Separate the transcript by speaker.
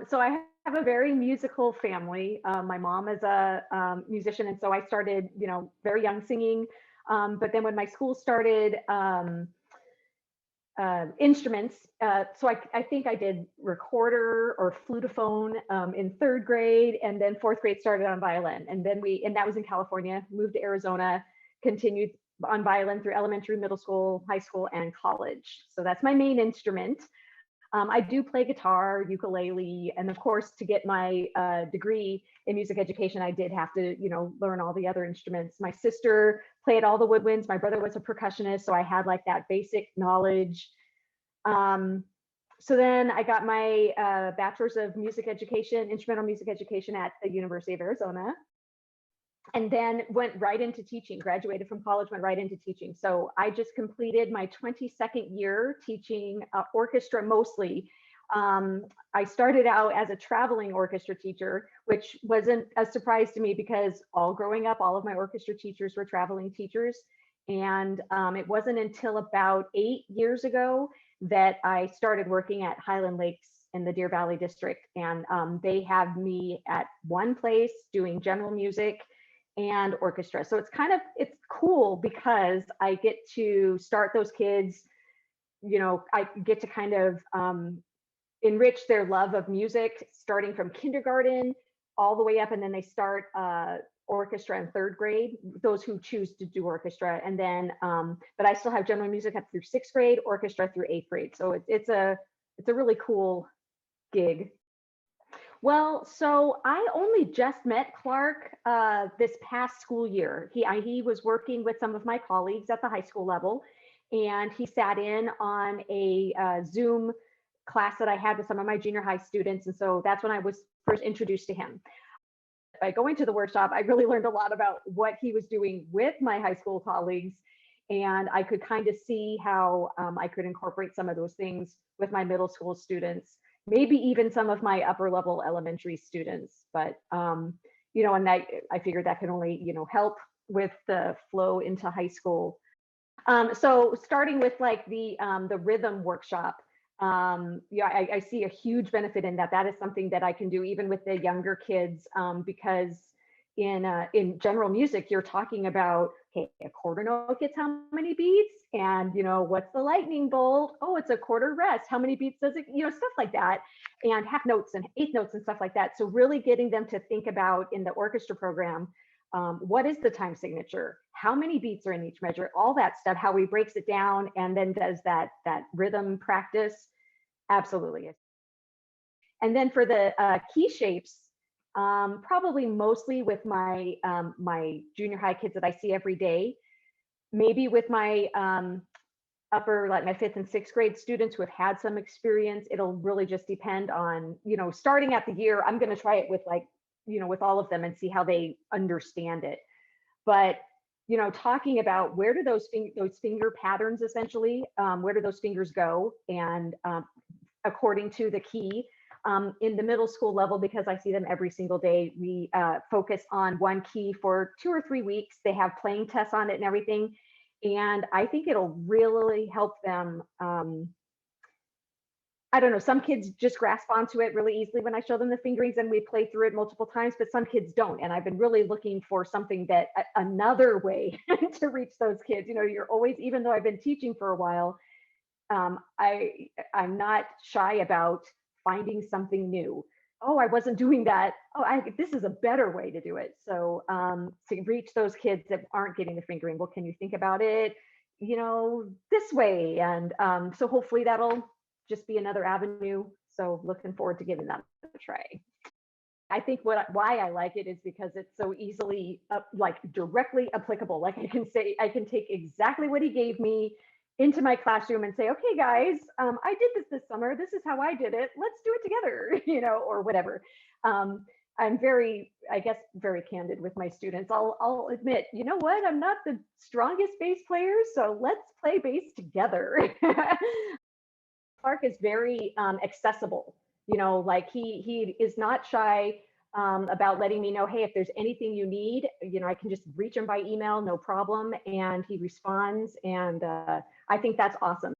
Speaker 1: So I have a very musical family. My mom is a musician, and so I started, very young singing. But then when my school started instruments, so I think I did recorder or flutophone in third grade, and then fourth grade started on violin, and then and that was in California. Moved to Arizona, continued on violin through elementary, middle school, high school, and college. So that's my main instrument. I do play guitar, ukulele, and of course, to get my degree in music education, I did have to, learn all the other instruments. My sister played all the woodwinds. My brother was a percussionist, so I had like that basic knowledge. So then I got my bachelor's of music education, instrumental music education at the University of Arizona. And then went right into teaching, graduated from college, went right into teaching. So I just completed my 22nd year teaching orchestra mostly. I started out as a traveling orchestra teacher, which wasn't a surprise to me because all growing up, all of my orchestra teachers were traveling teachers. And it wasn't until about 8 years ago that I started working at Highland Lakes in the Deer Valley district. And they have me at one place doing general music and orchestra. So it's cool because I get to start those kids, I get to kind of enrich their love of music starting from kindergarten all the way up. And then they start orchestra in third grade, those who choose to do orchestra. And then, but I still have general music up through sixth grade, orchestra through eighth grade. So it's a really cool gig. Well, so I only just met Clark this past school year. He was working with some of my colleagues at the high school level, and he sat in on a Zoom class that I had with some of my junior high students. And so that's when I was first introduced to him. By going to the workshop, I really learned a lot about what he was doing with my high school colleagues. And I could kind of see how I could incorporate some of those things with my middle school students, maybe even some of my upper level elementary students. But, and I figured that could only, help with the flow into high school. So starting with like the rhythm workshop, I see a huge benefit in that. That is something that I can do even with the younger kids, because in general music, you're talking about, okay, a quarter note gets how many beats, and what's the lightning bolt? Oh, it's a quarter rest. How many beats does it? Stuff like that, and half notes and eighth notes and stuff like that. So really getting them to think about in the orchestra program, what is the time signature? How many beats are in each measure? All that stuff. How he breaks it down and then does that rhythm practice. Absolutely. And then for the key shapes, probably mostly with my my junior high kids that I see every day. Maybe with my upper, like my fifth and sixth grade students who have had some experience. It'll really just depend on, starting at the year. I'm going to try it with with all of them and see how they understand it. But talking about where do those finger patterns essentially, where do those fingers go, and according to the key. In the middle school level, because I see them every single day, we focus on one key for 2 or 3 weeks. They have playing tests on it and everything. And I think it'll really help them. I don't know, some kids just grasp onto it really easily when I show them the fingerings and we play through it multiple times, but some kids don't. And I've been really looking for something that another way to reach those kids. You're always, even though I've been teaching for a while, I'm not shy about finding something new. Oh, I wasn't doing that. Oh, this is a better way to do it. So to reach those kids that aren't getting the fingering, well, can you think about it, this way? And so hopefully that'll just be another avenue. So looking forward to giving that a try. I think why I like it is because it's so easily directly applicable. Like I can take exactly what he gave me into my classroom and say, okay, guys, I did this summer. This is how I did it. Let's do it together, or whatever. I'm very candid with my students. I'll admit, you know what? I'm not the strongest bass player, so let's play bass together. Clark is very accessible. He is not shy about letting me know, hey, if there's anything you need, I can just reach him by email, no problem. And he responds. And I think that's awesome.